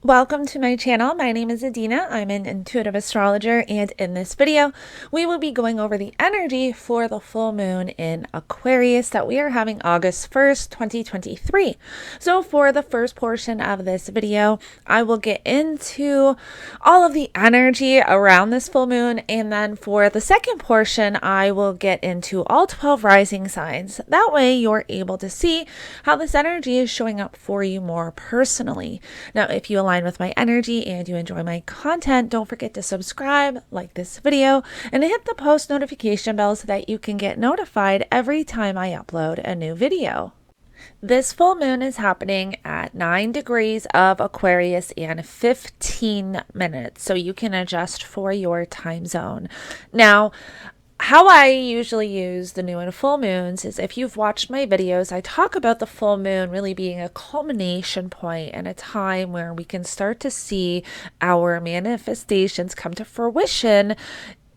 Welcome to my channel. My name is Adina. I'm an intuitive astrologer, and in this video, we will be going over the energy for the full moon in Aquarius that we are having August 1st, 2023. So for the first portion of this video, I will get into all of the energy around this full moon, and then for the second portion, I will get into all 12 rising signs. That way, you're able to see how this energy is showing up for you more personally. Now, if you align with my energy and you enjoy my content, don't forget to subscribe, like this video, and hit the post notification bell so that you can get notified every time I upload a new video. This full moon is happening at 9 degrees of Aquarius and 15 minutes, so you can adjust for your time zone. Now, how I usually use the new and full moons is, if you've watched my videos, I talk about the full moon really being a culmination point and a time where we can start to see our manifestations come to fruition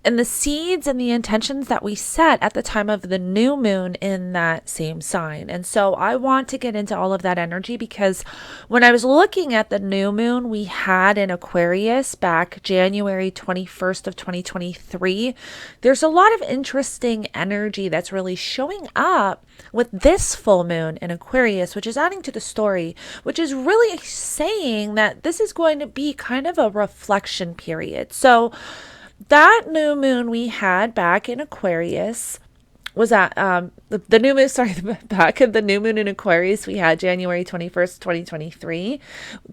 and the seeds and the intentions that we set at the time of the new moon in that same sign. And so I want to get into all of that energy because when I was looking at the new moon we had in Aquarius back January 21st of 2023, there's a lot of interesting energy that's really showing up with this full moon in Aquarius, which is adding to the story, which is really saying that this is going to be kind of a reflection period. So that new moon we had back in Aquarius was at the new moon, sorry, back in the new moon in Aquarius, we had January 21st, 2023.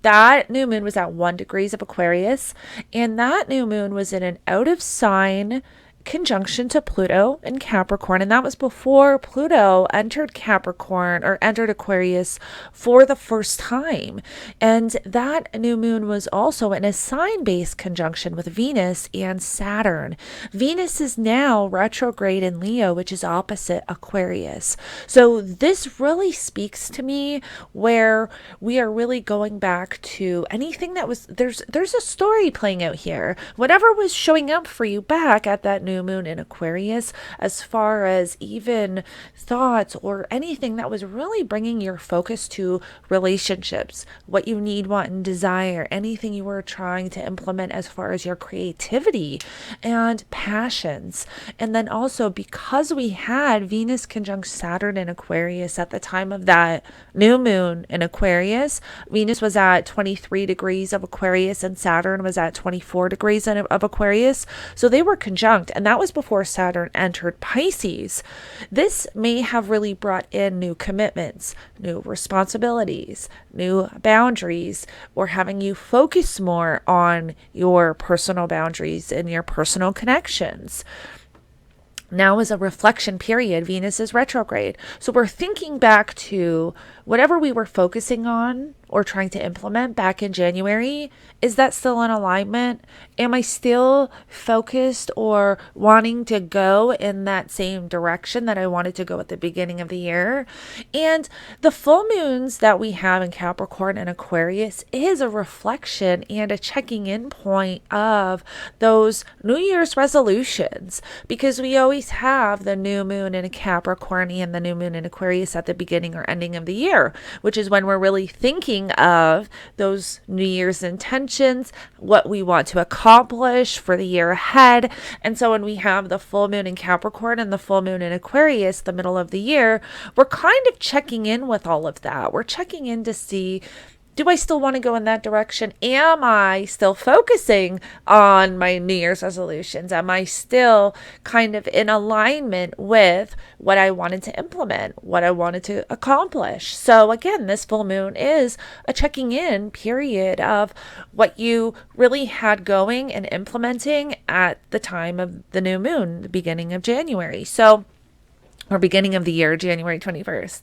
That new moon was at 1 degrees of Aquarius, and that new moon was in an out of sign conjunction to Pluto in Capricorn, and that was before Pluto entered Capricorn or entered Aquarius for the first time. And that new moon was also in a sign-based conjunction with Venus and Saturn. Venus is now retrograde in Leo, which is opposite Aquarius. So this really speaks to me where we are really going back to anything that was there's a story playing out here. Whatever was showing up for you back at that new moon in Aquarius, as far as even thoughts or anything that was really bringing your focus to relationships, what you need, want, and desire, anything you were trying to implement as far as your creativity and passions. And then also, because we had Venus conjunct Saturn in Aquarius at the time of that new moon in Aquarius, Venus was at 23 degrees of Aquarius and Saturn was at 24 degrees of Aquarius. So they were conjunct, and that was before Saturn entered Pisces. This may have really brought in new commitments, new responsibilities, new boundaries, or having you focus more on your personal boundaries and your personal connections. Now is a reflection period. Venus is retrograde. So we're thinking back to whatever we were focusing on or trying to implement back in January. Is that still in alignment? Am I still focused or wanting to go in that same direction that I wanted to go at the beginning of the year? And the full moons that we have in Capricorn and Aquarius is a reflection and a checking in point of those New Year's resolutions, because we always have the new moon in Capricorn and the new moon in Aquarius at the beginning or ending of the year, which is when we're really thinking of those New Year's intentions, what we want to accomplish for the year ahead. And so when we have the full moon in Capricorn and the full moon in Aquarius, the middle of the year, we're kind of checking in with all of that. We're checking in to see, do I still want to go in that direction? Am I still focusing on my New Year's resolutions? Am I still kind of in alignment with what I wanted to implement, what I wanted to accomplish? So again, this full moon is a checking in period of what you really had going and implementing at the time of the new moon, the beginning of January. Or beginning of the year, January 21st.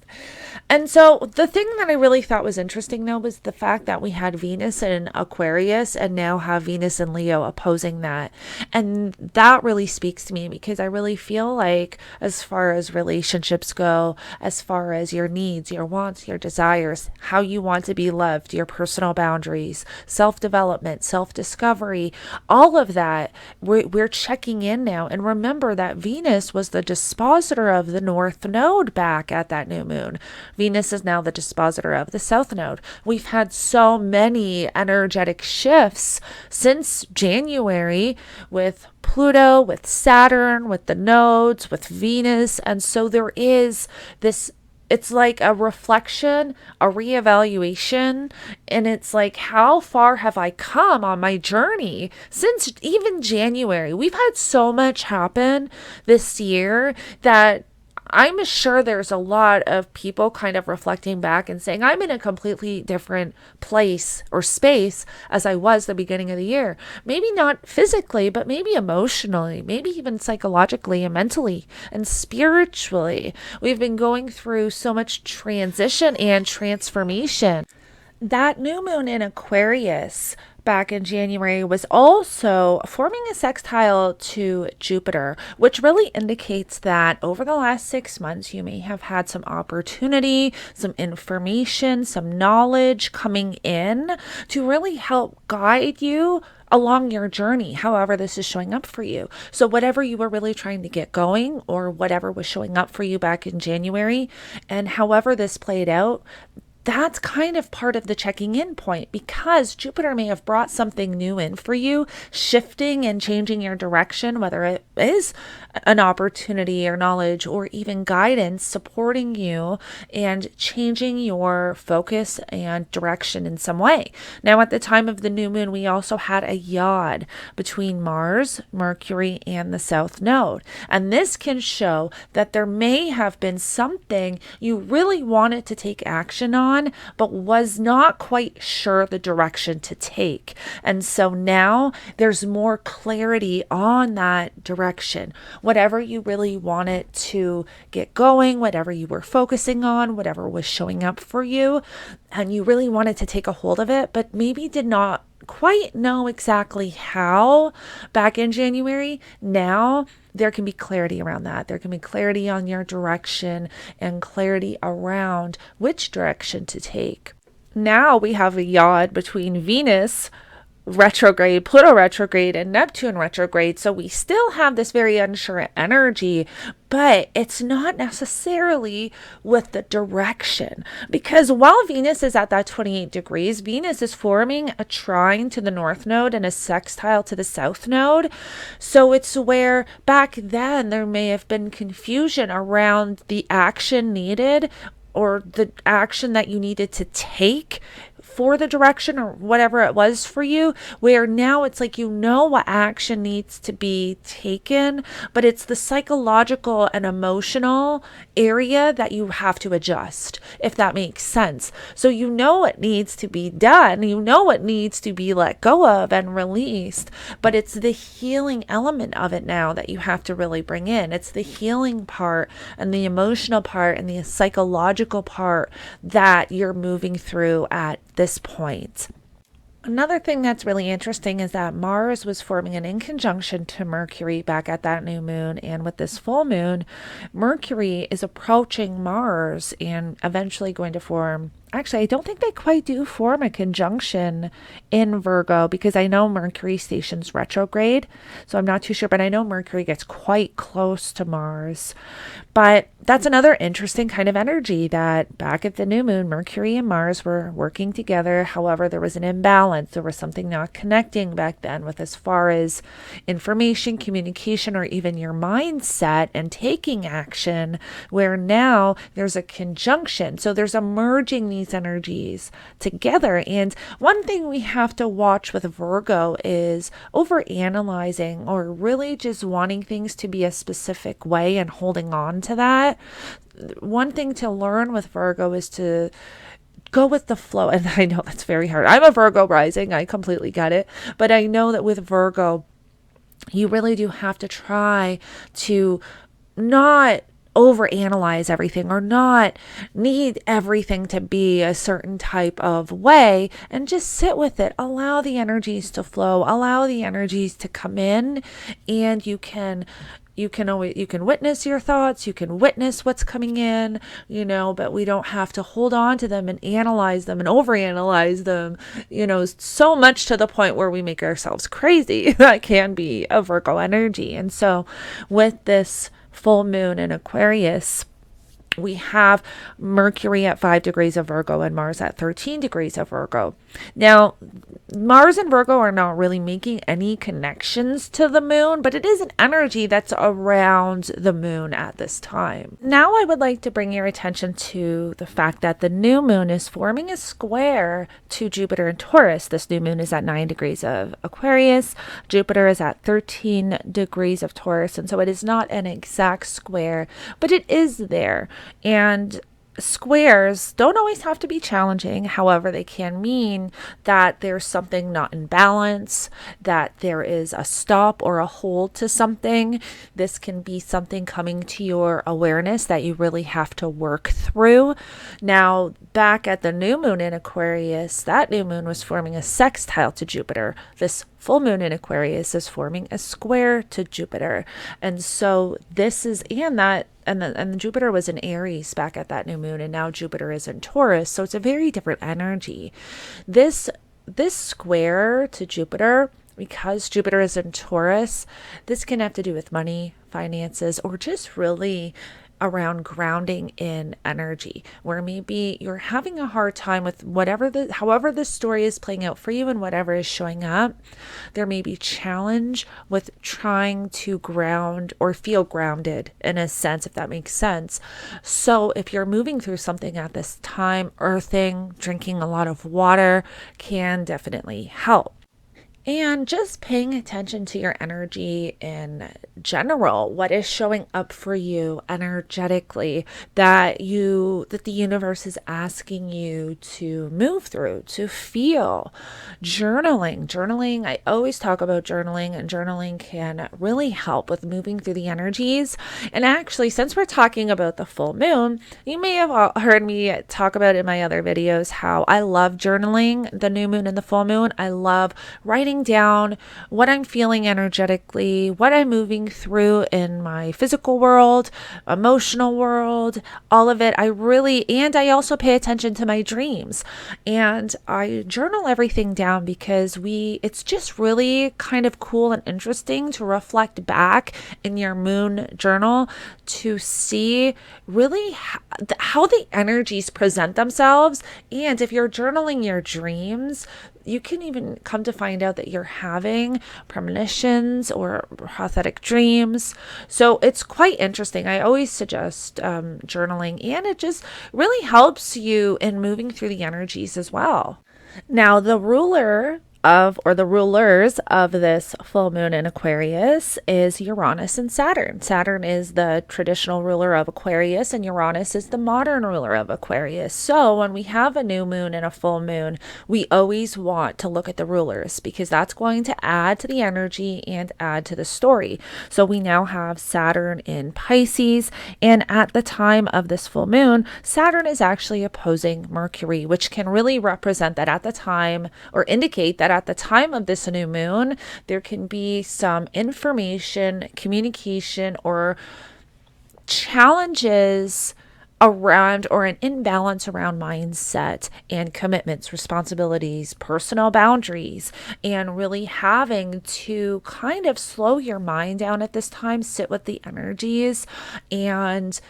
And so the thing that I really thought was interesting, though, was the fact that we had Venus in Aquarius and now have Venus and Leo opposing that. And that really speaks to me because I really feel like, as far as relationships go, as far as your needs, your wants, your desires, how you want to be loved, your personal boundaries, self-development, self-discovery, all of that, we're checking in now. And remember that Venus was the dispositor of the North Node back at that new moon. Venus is now the dispositor of the South Node. We've had so many energetic shifts since January with Pluto, with Saturn, with the nodes, with Venus. And so there is this, it's like a reflection, a reevaluation, and it's like, how far have I come on my journey since even January? We've had so much happen this year that I'm sure there's a lot of people kind of reflecting back and saying, I'm in a completely different place or space as I was the beginning of the year. Maybe not physically, but maybe emotionally, maybe even psychologically and mentally and spiritually. We've been going through so much transition and transformation. That new moon in Aquarius back in January was also forming a sextile to Jupiter, which really indicates that over the last 6 months, you may have had some opportunity, some information, some knowledge coming in to really help guide you along your journey, however this is showing up for you. So whatever you were really trying to get going, or whatever was showing up for you back in January, and however this played out, that's kind of part of the checking in point, because Jupiter may have brought something new in for you, shifting and changing your direction, whether it is an opportunity or knowledge or even guidance, supporting you and changing your focus and direction in some way. Now, at the time of the new moon, we also had a yod between Mars, Mercury, and the South Node. And this can show that there may have been something you really wanted to take action on, but was not quite sure the direction to take. And so now there's more clarity on that direction. Whatever you really wanted to get going, whatever you were focusing on, whatever was showing up for you, and you really wanted to take a hold of it, but maybe did not quite know exactly how back in January. Now there can be clarity around that. There can be clarity on your direction and clarity around which direction to take. Now we have a yod between Venus retrograde, Pluto retrograde, and Neptune retrograde. So we still have this very unsure energy, but it's not necessarily with the direction, because while Venus is at that 28 degrees, Venus is forming a trine to the North Node and a sextile to the South Node. So it's where back then there may have been confusion around the action needed, or the action that you needed to take for the direction or whatever it was for you, where now it's like, you know what action needs to be taken, but it's the psychological and emotional area that you have to adjust, if that makes sense. So you know what needs to be done, you know what needs to be let go of and released, but it's the healing element of it now that you have to really bring in. It's the healing part and the emotional part and the psychological part that you're moving through at this point. Another thing that's really interesting is that Mars was forming an inconjunction to Mercury back at that new moon, and with this full moon, Mercury is approaching Mars and eventually going to form, actually, I don't think they quite do form a conjunction in Virgo, because I know Mercury stations retrograde, so I'm not too sure, but I know Mercury gets quite close to Mars. But that's another interesting kind of energy, that back at the new moon, Mercury and Mars were working together. However, there was an imbalance. There was something not connecting back then with as far as information, communication, or even your mindset and taking action, where now there's a conjunction. So there's a merging these energies together. And one thing we have to watch with Virgo is overanalyzing, or really just wanting things to be a specific way and holding on to that. One thing to learn with Virgo is to go with the flow. And I know that's very hard. I'm a Virgo rising. I completely get it. But I know that with Virgo, you really do have to try to not overanalyze everything, or not need everything to be a certain type of way, and just sit with it. Allow the energies to flow, allow the energies to come in, and you can you can witness your thoughts, you can witness what's coming in, but we don't have to hold on to them and analyze them and overanalyze them, so much to the point where we make ourselves crazy. That can be a Virgo energy. And so with this full moon in Aquarius, we have Mercury at 5 degrees of Virgo and Mars at 13 degrees of Virgo. Now, Mars and Virgo are not really making any connections to the moon, but it is an energy that's around the moon at this time. Now, I would like to bring your attention to the fact that the new moon is forming a square to Jupiter in Taurus. This new moon is at 9 degrees of Aquarius. Jupiter is at 13 degrees of Taurus, and so it is not an exact square, but it is there. And squares don't always have to be challenging. However, they can mean that there's something not in balance, that there is a stop or a hold to something. This can be something coming to your awareness that you really have to work through. Now, back at the new moon in Aquarius, that new moon was forming a sextile to Jupiter. This full moon in Aquarius is forming a square to Jupiter. And so this is, and Jupiter was in Aries back at that new moon, and now Jupiter is in Taurus. So it's a very different energy. This square to Jupiter, because Jupiter is in Taurus, this can have to do with money, finances, or just really around grounding in energy, where maybe you're having a hard time with however the story is playing out for you and whatever is showing up. There may be challenge with trying to ground or feel grounded in a sense, if that makes sense. So if you're moving through something at this time, earthing, drinking a lot of water can definitely help. And just paying attention to your energy in general, what is showing up for you energetically that the universe is asking you to move through, to feel. Journaling, I always talk about journaling, and journaling can really help with moving through the energies. And actually, since we're talking about the full moon, you may have heard me talk about in my other videos how I love journaling, the new moon and the full moon. I love writing down what I'm feeling energetically, what I'm moving through in my physical world, emotional world, all of it. And I also pay attention to my dreams, and I journal everything down because it's just really kind of cool and interesting to reflect back in your moon journal to see really how the energies present themselves. And if you're journaling your dreams, you can even come to find out that you're having premonitions or prophetic dreams. So it's quite interesting. I always suggest journaling, and it just really helps you in moving through the energies as well. Now, the rulers of this full moon in Aquarius is Uranus and Saturn. Saturn is the traditional ruler of Aquarius, and Uranus is the modern ruler of Aquarius. So when we have a new moon and a full moon, we always want to look at the rulers, because that's going to add to the energy and add to the story. So we now have Saturn in Pisces, and at the time of this full moon, Saturn is actually opposing Mercury, which can really represent that at the time, or indicate that at the time of this new moon, there can be some information, communication, or challenges around, or an imbalance around mindset and commitments, responsibilities, personal boundaries, and really having to kind of slow your mind down at this time, sit with the energies, and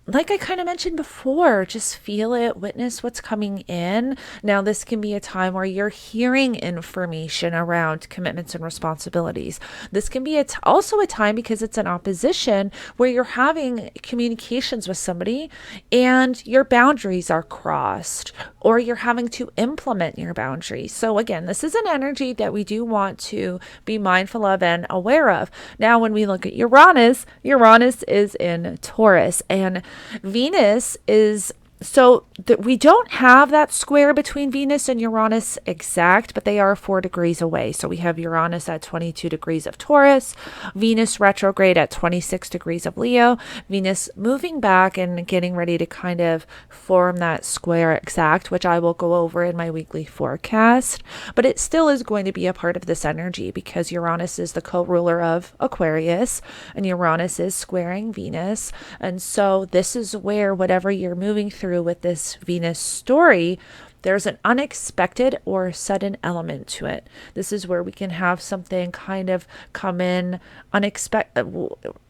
like I kind of mentioned before, just feel it, witness what's coming in. Now, this can be a time where you're hearing information around commitments and responsibilities. This can be also a time, because it's an opposition, where you're having communications with somebody and your boundaries are crossed, or you're having to implement your boundaries. So again, this is an energy that we do want to be mindful of and aware of. Now, when we look at Uranus is in Taurus, and Venus is So we don't have that square between Venus and Uranus exact, but they are 4 degrees away. So we have Uranus at 22 degrees of Taurus, Venus retrograde at 26 degrees of Leo, Venus moving back and getting ready to kind of form that square exact, which I will go over in my weekly forecast. But it still is going to be a part of this energy because Uranus is the co-ruler of Aquarius and Uranus is squaring Venus. And so this is where whatever you're moving through with this Venus story, there's an unexpected or sudden element to it. This is where we can have something kind of come in unexpected.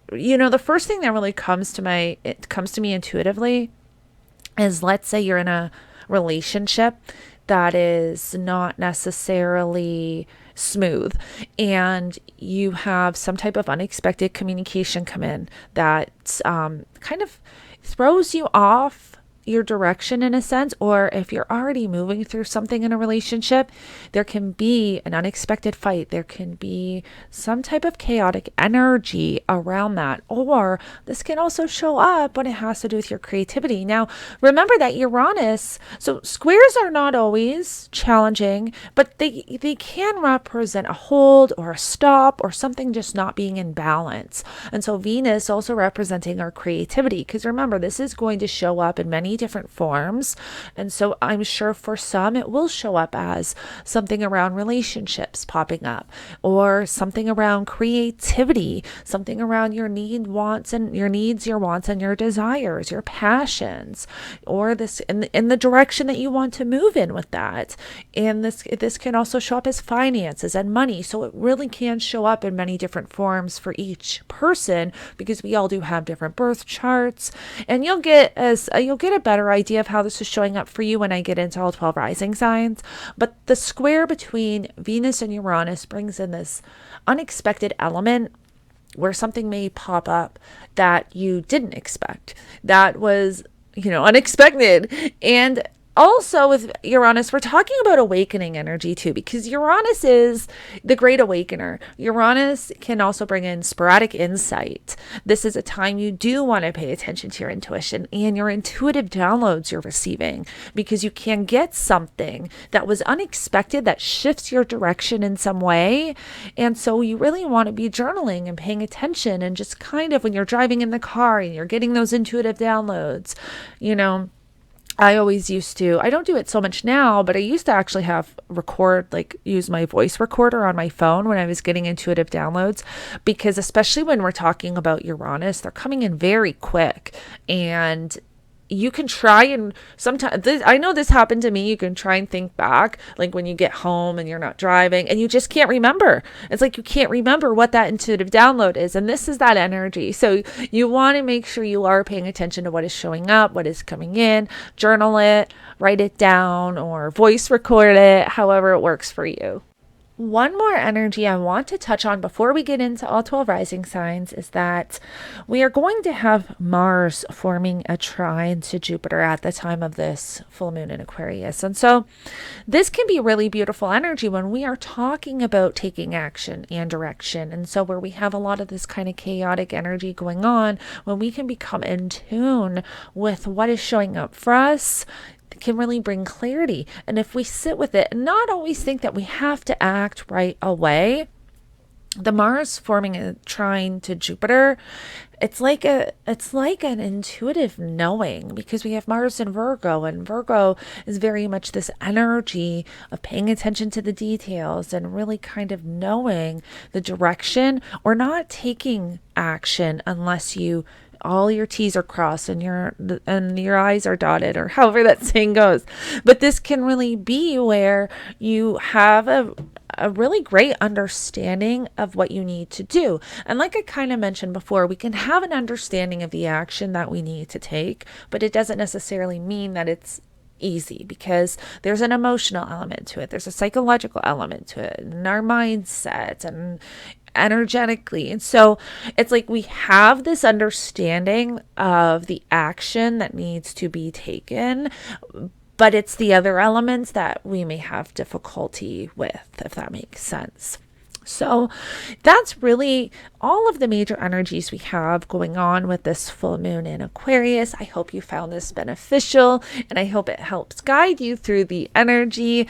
The first thing that really comes to me intuitively is, let's say you're in a relationship that is not necessarily smooth and you have some type of unexpected communication come in that kind of throws you off your direction in a sense, or if you're already moving through something in a relationship, there can be an unexpected fight. There can be some type of chaotic energy around that, or this can also show up when it has to do with your creativity. Now, remember that Uranus, so squares are not always challenging, but they can represent a hold or a stop or something just not being in balance. And so Venus also representing our creativity, because remember, this is going to show up in many different forms. And so I'm sure for some it will show up as something around relationships popping up, or something around creativity, something around your needs, your wants and your desires, your passions, or this in the direction that you want to move in with that. And this can also show up as finances and money. So it really can show up in many different forms for each person, because we all do have different birth charts. And you'll get a better idea of how this is showing up for you when I get into all 12 rising signs. But the square between Venus and Uranus brings in this unexpected element where something may pop up that you didn't expect, that was unexpected. And also with Uranus, we're talking about awakening energy too, because Uranus is the great awakener. Uranus can also bring in sporadic insight. This is a time you do want to pay attention to your intuition and your intuitive downloads you're receiving, because you can get something that was unexpected that shifts your direction in some way. And so you really want to be journaling and paying attention, and just kind of when you're driving in the car and you're getting those intuitive downloads, I always used to, I don't do it so much now, but I used to actually use my voice recorder on my phone when I was getting intuitive downloads, because especially when we're talking about Uranus, they're coming in very quick. And you can try, and sometimes I know this happened to me. You can try and think back, like when you get home and you're not driving and you just can't remember. It's like you can't remember what that intuitive download is. And this is that energy. So you want to make sure you are paying attention to what is showing up, what is coming in, journal it, write it down, or voice record it, however it works for you. One more energy I want to touch on before we get into all 12 rising signs is that we are going to have Mars forming a trine to Jupiter at the time of this full moon in Aquarius. And so this can be really beautiful energy when we are talking about taking action and direction. And so where we have a lot of this kind of chaotic energy going on, when we can become in tune with what is showing up for us, can really bring clarity. And if we sit with it and not always think that we have to act right away, the Mars forming a trine to Jupiter, it's like an intuitive knowing, because we have Mars in Virgo, and Virgo is very much this energy of paying attention to the details and really kind of knowing the direction, or not taking action unless all your T's are crossed and your I's are dotted, or however that saying goes. But this can really be where you have a really great understanding of what you need to do. And like I kind of mentioned before, we can have an understanding of the action that we need to take, but it doesn't necessarily mean that it's easy, because there's an emotional element to it. There's a psychological element to it, and our mindset and energetically. And so it's like we have this understanding of the action that needs to be taken, but it's the other elements that we may have difficulty with, if that makes sense. So that's really all of the major energies we have going on with this full moon in Aquarius. I hope you found this beneficial, and I hope it helps guide you through the energy.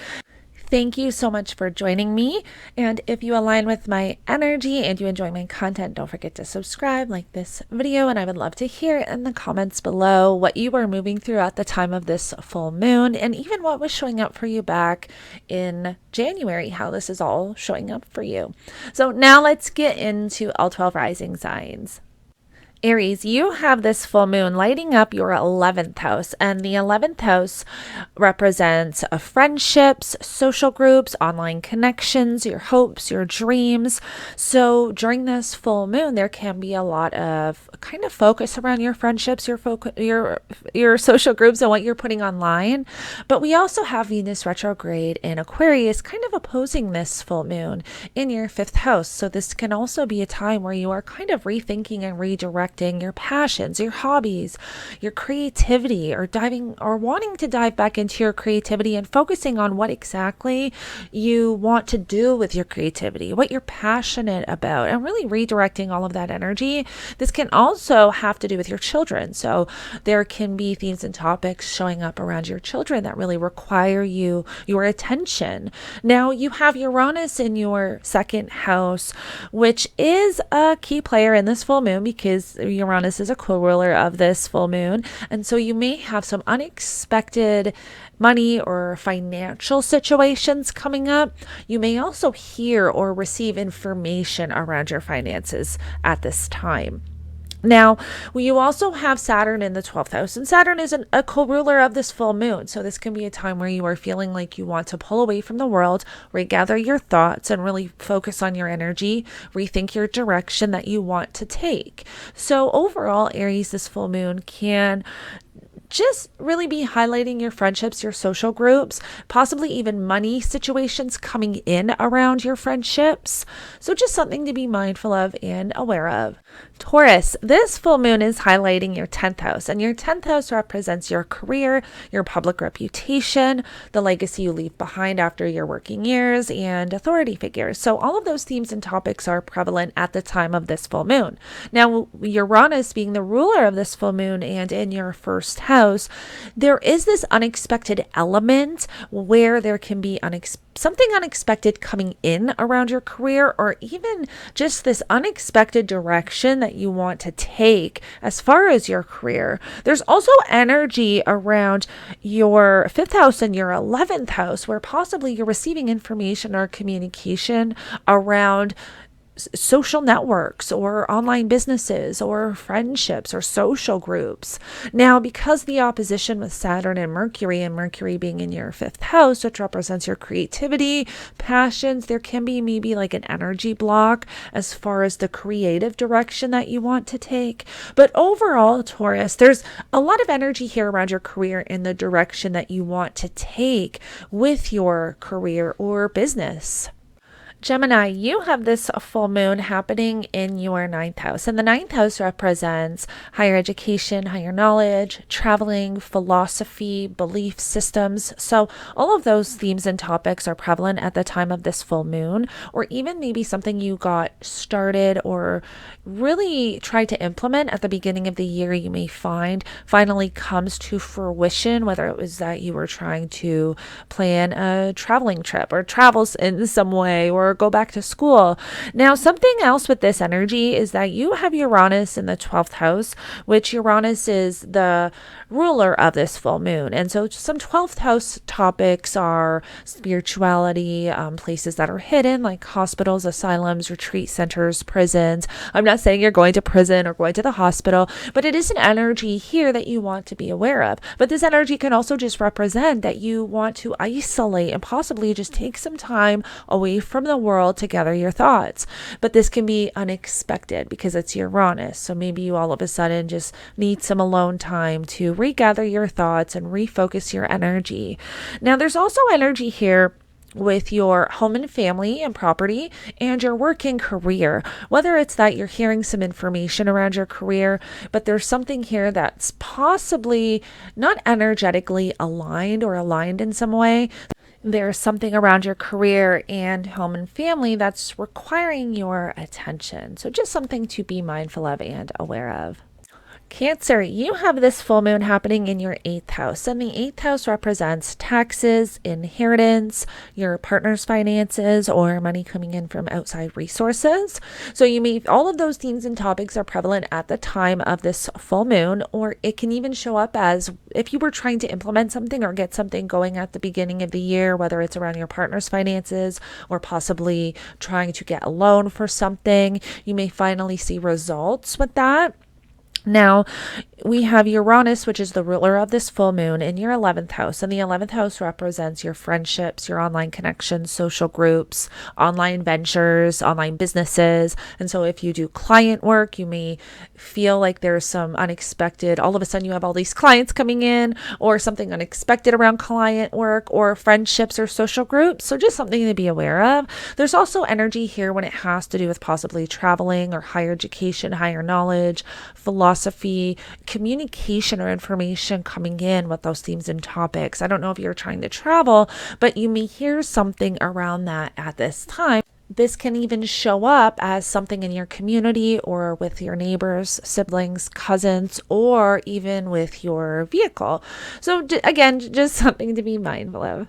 Thank you so much for joining me. And if you align with my energy and you enjoy my content, don't forget to subscribe, like this video, and I would love to hear in the comments below what you were moving through at the time of this full moon, and even what was showing up for you back in January, how this is all showing up for you. So now let's get into all 12 rising signs. Aries, you have this full moon lighting up your 11th house, and the 11th house represents friendships, social groups, online connections, your hopes, your dreams. So during this full moon, there can be a lot of kind of focus around your friendships, your social groups, and what you're putting online. But we also have Venus retrograde in Aquarius kind of opposing this full moon in your 5th house. So this can also be a time where you are kind of rethinking and redirecting your passions, your hobbies, your creativity, or wanting to dive back into your creativity and focusing on what exactly you want to do with your creativity, what you're passionate about, and really redirecting all of that energy. This can also have to do with your children. So there can be themes and topics showing up around your children that really require your attention. Now you have Uranus in your 2nd house, which is a key player in this full moon because Uranus is a co-ruler of this full moon. And so you may have some unexpected money or financial situations coming up. You may also hear or receive information around your finances at this time. Now, you also have Saturn in the 12th house, and Saturn is a co-ruler of this full moon. So this can be a time where you are feeling like you want to pull away from the world, regather your thoughts, and really focus on your energy, rethink your direction that you want to take. So overall, Aries, this full moon can just really be highlighting your friendships, your social groups, possibly even money situations coming in around your friendships. So just something to be mindful of and aware of. Taurus, this full moon is highlighting your 10th house, and your 10th house represents your career, your public reputation, the legacy you leave behind after your working years, and authority figures. So all of those themes and topics are prevalent at the time of this full moon. Now, Uranus being the ruler of this full moon and in your 1st house, there is this unexpected element where there can be something unexpected coming in around your career, or even just this unexpected direction that you want to take as far as your career. There's also energy around your 5th house and your 11th house where possibly you're receiving information or communication around social networks or online businesses or friendships or social groups. Now, because the opposition with Saturn and Mercury being in your 5th house, which represents your creativity, passions, there can be maybe like an energy block as far as the creative direction that you want to take. But overall, Taurus, there's a lot of energy here around your career in the direction that you want to take with your career or business. Gemini, you have this full moon happening in your 9th house, and the 9th house represents higher education, higher knowledge, traveling, philosophy, belief systems. So all of those themes and topics are prevalent at the time of this full moon, or even maybe something you got started or really tried to implement at the beginning of the year, you may find finally comes to fruition, whether it was that you were trying to plan a traveling trip or travels in some way or go back to school. Now, something else with this energy is that you have Uranus in the 12th house, which Uranus is the ruler of this full moon. And so some 12th house topics are spirituality, places that are hidden like hospitals, asylums, retreat centers, prisons. I'm not saying you're going to prison or going to the hospital, but it is an energy here that you want to be aware of. But this energy can also just represent that you want to isolate and possibly just take some time away from the world to gather your thoughts. But this can be unexpected because it's Uranus. So maybe you all of a sudden just need some alone time to regather your thoughts and refocus your energy. Now, there's also energy here with your home and family and property and your work and career, whether it's that you're hearing some information around your career, but there's something here that's possibly not energetically aligned or aligned in some way. there's something around your career and home and family that's requiring your attention. So just something to be mindful of and aware of. Cancer, you have this full moon happening in your eighth house, and the eighth house represents taxes, inheritance, your partner's finances, or money coming in from outside resources. So you may, all of those themes and topics are prevalent at the time of this full moon, or it can even show up as if you were trying to implement something or get something going at the beginning of the year, whether it's around your partner's finances or possibly trying to get a loan for something. You may finally see results with that. Now, we have Uranus, which is the ruler of this full moon, in your 11th house. And the 11th house represents your friendships, your online connections, social groups, online ventures, online businesses. And so if you do client work, you may feel like there's some unexpected, all of a sudden you have all these clients coming in, or something unexpected around client work or friendships or social groups. So just something to be aware of. There's also energy here when it has to do with possibly traveling or higher education, higher knowledge, philosophy, communication, or information coming in with those themes and topics. I don't know if you're trying to travel, but you may hear something around that at this time. This can even show up as something in your community or with your neighbors, siblings, cousins, or even with your vehicle. So again, just something to be mindful of.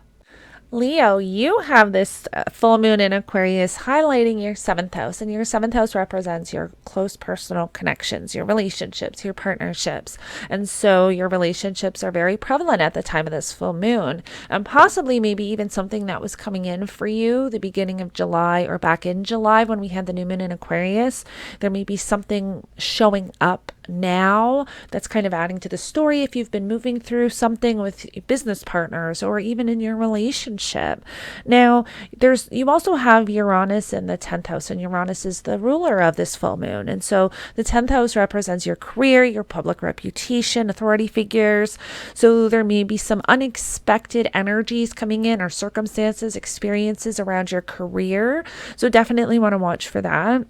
Leo, you have this full moon in Aquarius highlighting your seventh house, and your seventh house represents your close personal connections, your relationships, your partnerships. And so your relationships are very prevalent at the time of this full moon, and possibly maybe even something that was coming in for you the beginning of July or back in July when we had the new moon in Aquarius. There may be something showing up now that's kind of adding to the story if you've been moving through something with business partners or even in your relationship. Now, you also have Uranus in the 10th house, and Uranus is the ruler of this full moon. And so the 10th house represents your career, your public reputation, authority figures. So there may be some unexpected energies coming in or circumstances, experiences around your career. So definitely want to watch for that.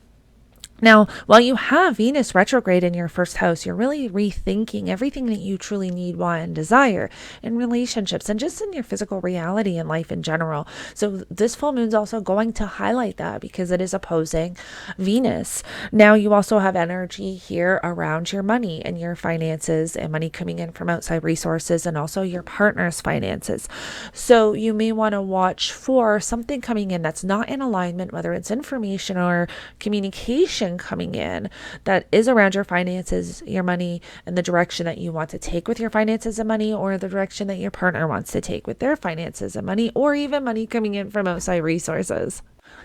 Now, while you have Venus retrograde in your first house, you're really rethinking everything that you truly need, want, and desire in relationships and just in your physical reality and life in general. So this full moon is also going to highlight that because it is opposing Venus. Now, you also have energy here around your money and your finances and money coming in from outside resources and also your partner's finances. So you may want to watch for something coming in that's not in alignment, whether it's information or communication coming in that is around your finances, your money, and the direction that you want to take with your finances and money, or the direction that your partner wants to take with their finances and money, or even money coming in from outside resources.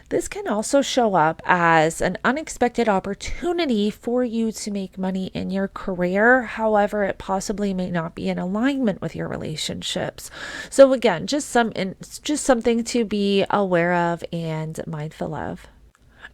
This can also show up as an unexpected opportunity for you to make money in your career. However, it possibly may not be in alignment with your relationships. So again, just something to be aware of and mindful of.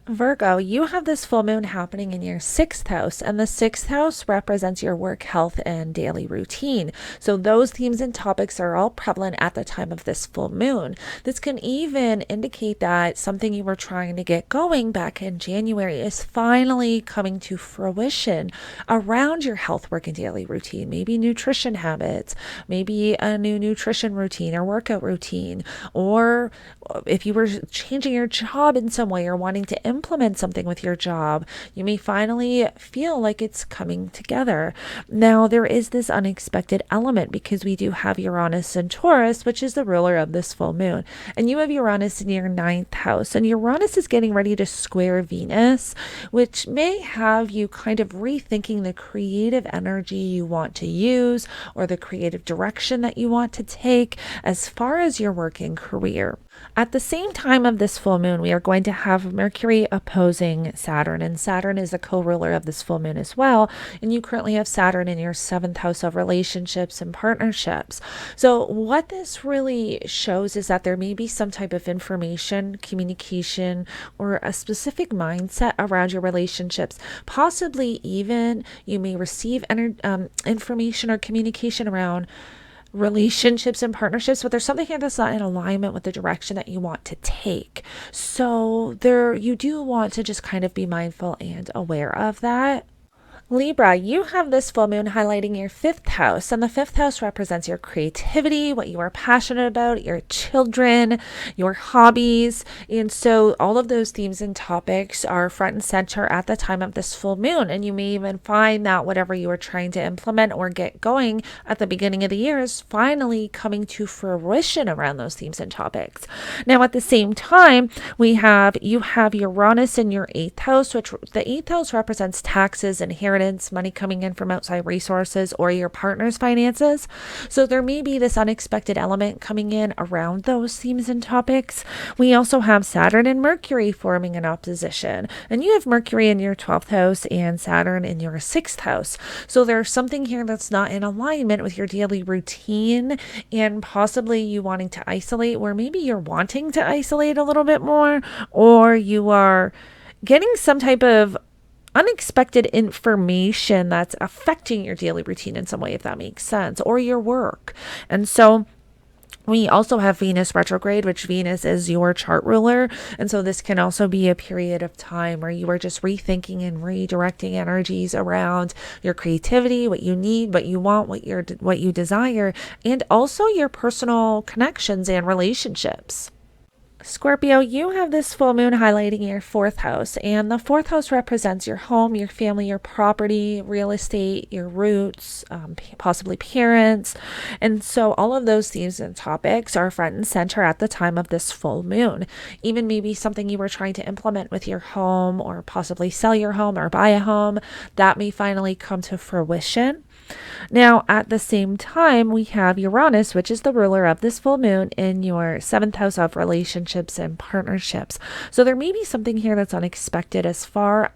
Virgo, you have this full moon happening in your sixth house, and the sixth house represents your work, health, and daily routine. So those themes and topics are all prevalent at the time of this full moon. This can even indicate that something you were trying to get going back in January is finally coming to fruition around your health, work, and daily routine. Maybe nutrition habits, maybe a new nutrition routine or workout routine, or if you were changing your job in some way or wanting to implement something with your job, you may finally feel like it's coming together. Now, there is this unexpected element because we do have Uranus and Taurus, which is the ruler of this full moon. And you have Uranus in your ninth house, and Uranus is getting ready to square Venus, which may have you kind of rethinking the creative energy you want to use or the creative direction that you want to take as far as your working career. At the same time of this full moon, we are going to have Mercury opposing Saturn, and Saturn is a co-ruler of this full moon as well. And you currently have Saturn in your seventh house of relationships and partnerships. So what this really shows is that there may be some type of information, communication, or a specific mindset around your relationships. Possibly even you may receive information or communication around relationships and partnerships, but there's something here that's not in alignment with the direction that you want to take. So you do want to just kind of be mindful and aware of that. Libra, you have this full moon highlighting your fifth house, and the fifth house represents your creativity, what you are passionate about, your children, your hobbies. And so all of those themes and topics are front and center at the time of this full moon. And you may even find that whatever you are trying to implement or get going at the beginning of the year is finally coming to fruition around those themes and topics. Now, at the same time, you have Uranus in your eighth house, which the eighth house represents taxes, inheritance, money coming in from outside resources, or your partner's finances. So there may be this unexpected element coming in around those themes and topics. We also have Saturn and Mercury forming an opposition, and you have Mercury in your 12th house and Saturn in your 6th house. So there's something here that's not in alignment with your daily routine, and possibly you wanting to isolate, where maybe you're wanting to isolate a little bit more, or you are getting some type of unexpected information that's affecting your daily routine in some way, if that makes sense, or your work. And so we also have Venus retrograde, which Venus is your chart ruler. And so this can also be a period of time where you are just rethinking and redirecting energies around your creativity, what you need, what you want, what you desire, and also your personal connections and relationships. Scorpio, you have this full moon highlighting your fourth house, and the fourth house represents your home, your family, your property, real estate, your roots, possibly parents. And so all of those themes and topics are front and center at the time of this full moon. Even maybe something you were trying to implement with your home, or possibly sell your home or buy a home, that may finally come to fruition. Now, at the same time, we have Uranus, which is the ruler of this full moon, in your seventh house of relationships and partnerships. So there may be something here that's unexpected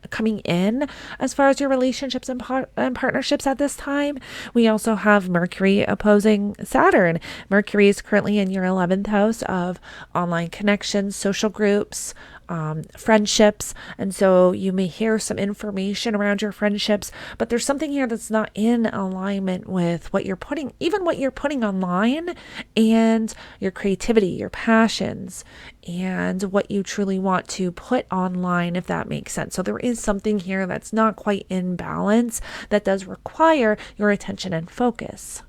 coming in as far as your relationships and partnerships at this time. We also have Mercury opposing Saturn. Mercury is currently in your 11th house of online connections, social groups, friendships. And so you may hear some information around your friendships, but there's something here that's not in alignment with what you're putting online, and your creativity, your passions, and what you truly want to put online, if that makes sense. So there is something here that's not quite in balance that does require your attention and focus.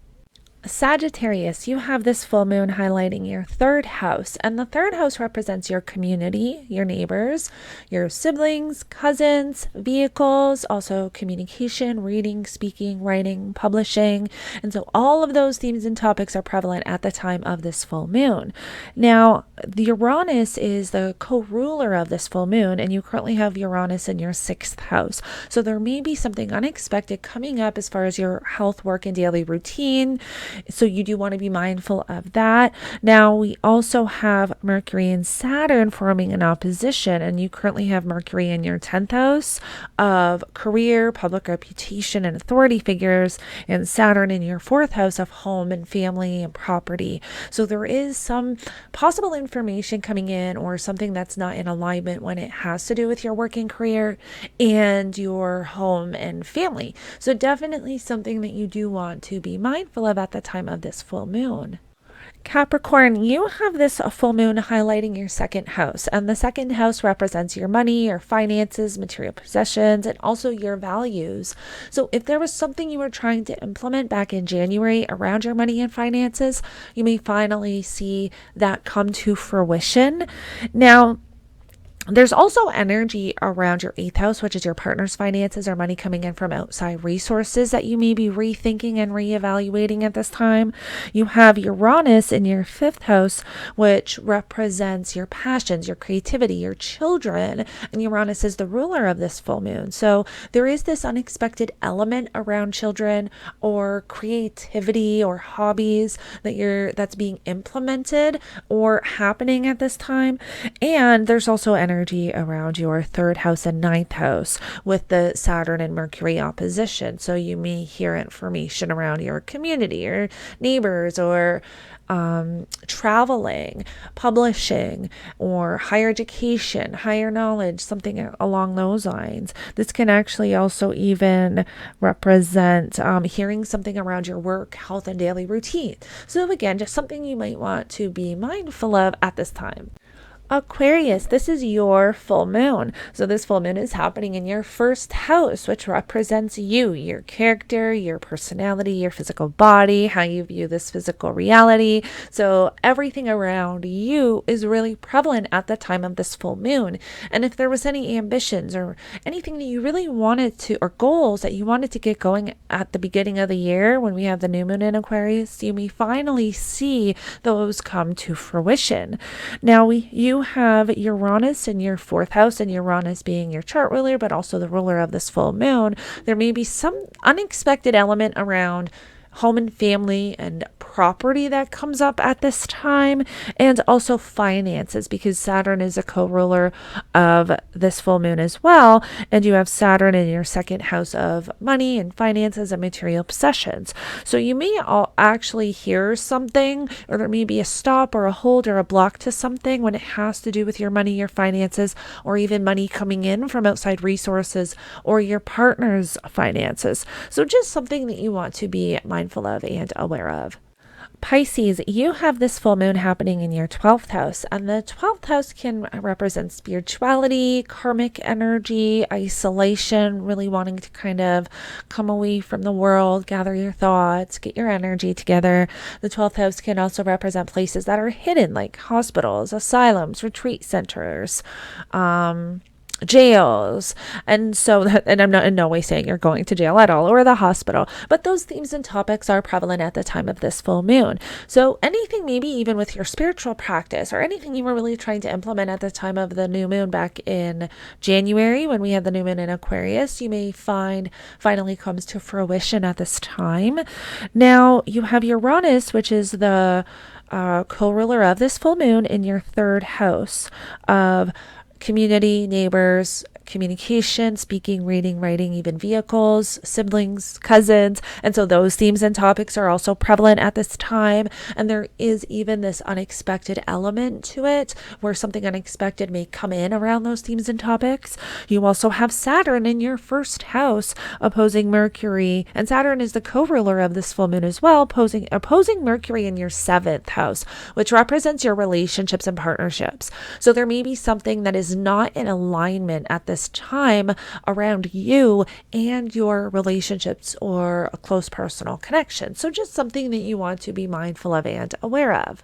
Sagittarius, you have this full moon highlighting your third house, and the third house represents your community, your neighbors, your siblings, cousins, vehicles, also communication, reading, speaking, writing, publishing. And so all of those themes and topics are prevalent at the time of this full moon. Now, the Uranus is the co-ruler of this full moon, and you currently have Uranus in your 6th house. So there may be something unexpected coming up as far as your health, work, and daily routine. So you do want to be mindful of that. Now, we also have Mercury and Saturn forming an opposition, and you currently have Mercury in your 10th house of career, public reputation, and authority figures, and Saturn in your 4th house of home and family and property. So there is some possible information coming in, or something that's not in alignment when it has to do with your working career and your home and family. So definitely something that you do want to be mindful of at the time of this full moon. Capricorn, you have this full moon highlighting your 2nd house, and the 2nd house represents your money, your finances, material possessions, and also your values. So if there was something you were trying to implement back in January around your money and finances, you may finally see that come to fruition. Now, there's also energy around your 8th house, which is your partner's finances or money coming in from outside resources, that you may be rethinking and reevaluating at this time. You have Uranus in your 5th house, which represents your passions, your creativity, your children, and Uranus is the ruler of this full moon. So there is this unexpected element around children or creativity or hobbies that's being implemented or happening at this time. And there's also energy around your 3rd house and 9th house with the Saturn and Mercury opposition. So you may hear information around your community, your neighbors, or traveling, publishing, or higher education, higher knowledge, something along those lines. This can actually also even represent hearing something around your work, health, and daily routine. So again, just something you might want to be mindful of at this time. Aquarius, this is your full moon. So this full moon is happening in your first house, which represents you, your character, your personality, your physical body, how you view this physical reality. So everything around you is really prevalent at the time of this full moon. And if there was any ambitions or anything that you really wanted to, or goals that you wanted to get going at the beginning of the year when we have the new moon in Aquarius, you may finally see those come to fruition. Now you have Uranus in your fourth house, and Uranus being your chart ruler, but also the ruler of this full moon. There may be some unexpected element around home and family and property that comes up at this time, and also finances, because Saturn is a co-ruler of this full moon as well, and you have Saturn in your second house of money and finances and material possessions. So you may all actually hear something, or there may be a stop or a hold or a block to something when it has to do with your money, your finances, or even money coming in from outside resources or your partner's finances. So just something that you want to be mindful of and aware of. Pisces, you have this full moon happening in your 12th house, and the 12th house can represent spirituality, karmic energy, isolation, really wanting to kind of come away from the world, gather your thoughts, get your energy together. The 12th house can also represent places that are hidden, like hospitals, asylums, retreat centers, jails. And so and I'm not in no way saying you're going to jail at all, or the hospital, but those themes and topics are prevalent at the time of this full moon. So anything, maybe even with your spiritual practice, or anything you were really trying to implement at the time of the new moon back in January when we had the new moon in Aquarius, you may find finally comes to fruition at this time. Now you have Uranus, which is the co-ruler of this full moon, in your third house of community, neighbors, communication, speaking, reading, writing, even vehicles, siblings, cousins. And so those themes and topics are also prevalent at this time. And there is even this unexpected element to it, where something unexpected may come in around those themes and topics. You also have Saturn in your first house opposing Mercury, and Saturn is the co-ruler of this full moon as well, opposing Mercury in your seventh house, which represents your relationships and partnerships. So there may be something that is not in alignment at this time around you and your relationships or a close personal connection. So just something that you want to be mindful of and aware of.